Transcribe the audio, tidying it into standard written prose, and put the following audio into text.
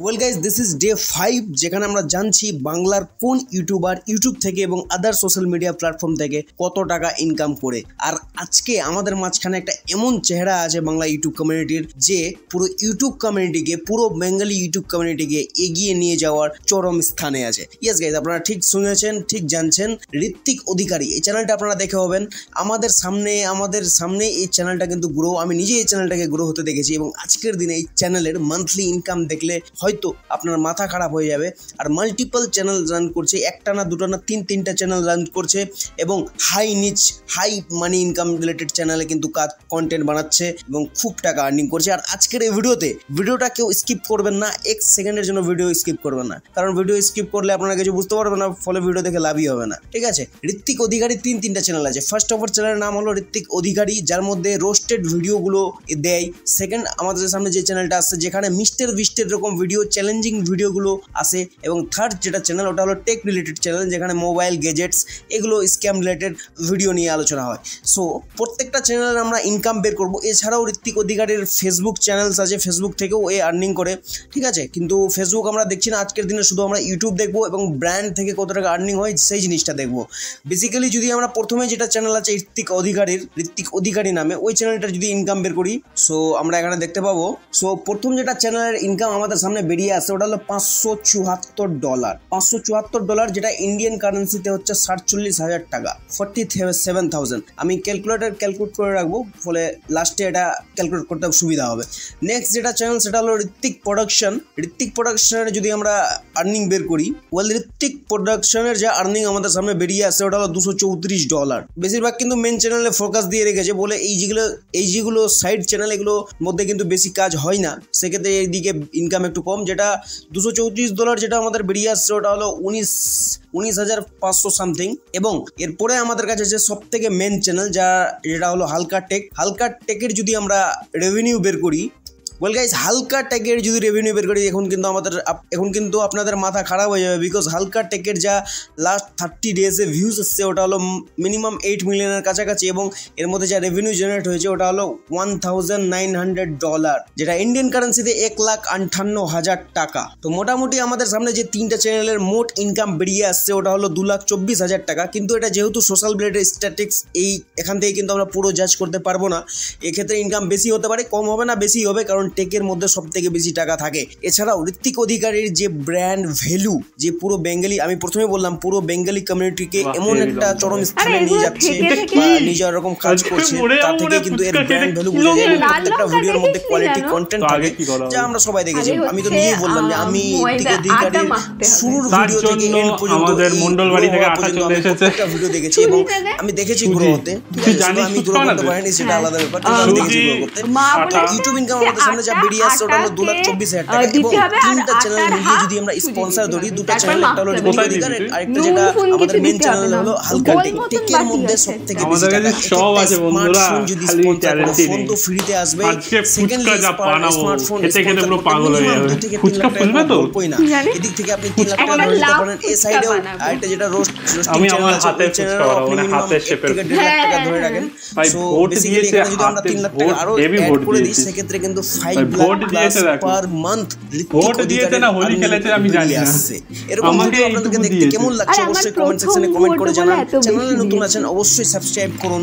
Well guys this is day 5 যেখানে আমরা জানছি বাংলার কোন ইউটিউবার ইউটিউব থেকে এবং আদার সোশ্যাল মিডিয়া প্ল্যাটফর্ম থেকে কত টাকা ইনকাম করে। আর আজকে আমাদের মাঝখানে একটা এমন চেহারা আছে বাংলা ইউটিউব কমিউনিটির যে পুরো ইউটিউব কমিউনিটিকে, পুরো বেঙ্গলি ইউটিউব কমিউনিটিকে এগিয়ে নিয়ে যাওয়ার চরম স্থানে আছে। ইয়েস গাইজ, আপনারা ঠিক শুনেছেন, ঠিক জানছেন, ঋত্বিক অধিকারী। এই চ্যানেলটা আপনারা দেখে হবেন আমাদের সামনে এই চ্যানেলটা কিন্তু গ্রো, আমি নিজে এই চ্যানেলটাকে গ্রো হতে দেখেছি এবং আজকের দিনে এই চ্যানেলের মান্থলি ইনকাম দেখলে হয়তো আপনার মাথা খারাপ হয়ে যাবে। আর মাল্টিপল চ্যানেল রান করছে, একটা না দুটো না তিনটা চ্যানেল রান করছে এবং হাই মানি ইনকাম রিলেটেড চ্যানেলে কিন্তু কন্টেন্ট বানাচ্ছে এবং খুব টাকা আর্নিং করছে। আর আজকের এই ভিডিওটা কেউ স্কিপ করবেন না, 1 সেকেন্ডের জন্য ভিডিও স্কিপ করবেন না, কারণ ভিডিও স্কিপ করলে আপনারা কিছু বুঝতে পারবেন না, ফলে ভিডিও দেখে লাভই হবে না। ঠিক আছে, ঋত্বিক অধিকারী তিনটা চ্যানেল আছে। ফার্স্ট অফ অল চ্যানেলের নাম হলো ঋত্বিক অধিকারী, যার মধ্যে রোস্টেড ভিডিওগুলো দেয়। সেকেন্ড, আমাদের সামনে যে চ্যানেলটা আসছে যেখানে মিস্টার বিস্টের এরকম ভিডিও, চ্যালেঞ্জিং ভিডিওগুলো আসে। এবং থার্ড যেটা চ্যানেল ওটা হলো টেক রিলেটেড চ্যানেল, যেখানে মোবাইল গ্যাজেটস এগুলো স্ক্যাম রিলেটেড ভিডিও নিয়ে আলোচনা হয়। সো প্রত্যেকটা চ্যানেলের আমরা ইনকাম বের করবো। এছাড়াও ঋত্বিক অধিকারীর ফেসবুক চ্যানেলস আছে, ফেসবুক থেকেও আর্নিং করে। ঠিক আছে, কিন্তু ফেসবুক আমরা দেখছি না আজকের দিনে, শুধু আমরা ইউটিউব দেখবো এবং ব্র্যান্ড থেকে কত টাকা আর্নিং হয় সেই জিনিসটা দেখবো। বেসিক্যালি যদি আমরা প্রথমে যেটা চ্যানেল আছে ঋত্বিক অধিকারী নামে, ওই চ্যানেলটার যদি ইনকাম বের করি, সো আমরা এখানে দেখতে পাবো। সো প্রথম যেটা চ্যানেলের ইনকাম আমাদের সামনে বেরিয়ে আসছে ওটা হলো $574, যেটা ইন্ডিয়ান কারেন্সিতে হচ্ছে 47,000 টাকা, 47,000। আমি ক্যালকুলেট করে রাখবো, ফলে লাস্টে এটা ক্যালকুলেট করতে সুবিধা হবে। নেক্সট যেটা চ্যানেল সেটা হলো ঋত্বিক প্রোডাকশনের যদি আমরা আর্নিং বের করি, ঋত্বিক প্রোডাকশনের যে আর্নিং আমাদের সামনে বেরিয়ে আসছে ওটা হলো $234। বেশিরভাগ কিন্তু মেন চ্যানেলে ফোকাস দিয়ে রেখেছে বলে এই যেগুলো সাইড চ্যানেল এগুলোর মধ্যে কিন্তু বেশি কাজ হয় না, সেক্ষেত্রে এইদিকে ইনকাম একটু কম। যেটা $234 যেটা আমাদের বেরিয়ে আসছে ওটা হলো 19,500 সামথিং। এবং এরপরে আমাদের কাছে যে সব থেকে মেন চ্যানেল যেটা হলো হালকা টেকের যদি আমরা রেভিনিউ বের করি, ওয়েল গাইস, হালকা টেকের যদি রেভিনিউ বের করি এখন কিন্তু আপনাদের মাথা খারাপ হয়ে যাবে, বিকজ হালকা টেকের যা লাস্ট 30 ডেজে ভিউজ আসছে ওটা হলো মিনিমাম 8 মিলিয়নের কাছাকাছি এবং এর মধ্যে যা রেভিনিউ জেনারেট হয়েছে ওটা হলো $1,900, যেটা ইন্ডিয়ান কারেন্সিতে 1,58,000 টাকা। তো মোটামুটি আমাদের সামনে যে 3টা চ্যানেলের মোট ইনকাম বেরিয়ে আসছে ওটা হলো 2,24,000 টাকা। কিন্তু এটা যেহেতু সোশ্যাল মিডিয়ার স্ট্যাটিক্স, এখান থেকে কিন্তু আমরা পুরো জাজ করতে পারবো না। এক্ষেত্রে ইনকাম বেশি হতে পারে, কম হবে না, বেশি হবে, কারণ টেকের মধ্যে সব থেকে বেশি টাকা থাকে। এছাড়াও ঋত্বিক অধিকারীর যে ব্র্যান্ড ভ্যালু, যে পুরো বেঙ্গলি, আমি প্রথমে বললাম পুরো বেঙ্গলি কমিউনিটিকে এমন একটা চরম স্থানে নিয়ে যাচ্ছে বা নিজের রকম কাজ করছে, তার থেকে কিন্তু এর ব্র্যান্ড ভ্যালু বুঝে যায়। প্রত্যেকটা ভিডিওর মধ্যে কোয়ালিটি কন্টেন্ট থাকে, যা আমরা সবাই দেখেছি। আমি তো নিজেই বললাম যে আমি ঋত্বিক অধিকারীর শুরুর ভিডিও থেকে এন্ড পর্যন্ত আমাদের মন্ডলবাড়ি থেকে আটা চলে এসেছে একটা ভিডিও দেখেছি এবং আমি দেখেছি গ্রো হতে। আমি গ্রো করতে পারিনি, সেটা আলাদা ব্যাপার, কিন্তু আমি দেখেছি গ্রো করতে। ইউটিউব ইনকাম আমাদের সামনে যা বেরিয়ে আসছে ওটা হলো 2,24,000 টাকা। এবং 3টা চ্যানেল মিলিয়ে যদি আমরা স্পন্সর ধরি, 2টা চ্যানেল, একটা হলো ঋত্বিক অধিকারী, আরেকটা যেটা আমাদের মেন চ্যানেল হলো হালকা টেকের মধ্যে সব থেকে বেশি টাকা। সব আছে বন্ধুরা, যদি স্পন্সর করো, ফোন তো ফ্রিতে আসবে। সেকেন্ডলি স্মার্টফোন খেতে পুরো পাগল হয়ে যাবে। ফুচকা খুলবে তো কই না, এদিক থেকে আপনি 3 লাখ টাকা ধরে নিতে পারেন। এই সাইডেও আরেকটা যেটা রোস্টিং চ্যানেল আছে, ওই চ্যানেলও আপনি মিনিমাম 1 থেকে 1.5 লাখ টাকা ধরে রাখেন। সো বেসিক্যালি এখানে যদি আমরা 3 লাখ টাকা আরো অ্যাড করে দিই, সেক্ষেত্রে কিন্তু 5 lakh plus per month vote দিয়েছে না, হোলি খেলেছে আমি জানি না। এরকম ভিডিও আপনাদেরকে দেখতে কেমন লাগছে অবশ্যই কমেন্ট সেকশনে কমেন্ট করে জানান। চ্যানেলে নতুন আছেন অবশ্যই সাবস্ক্রাইব করুন।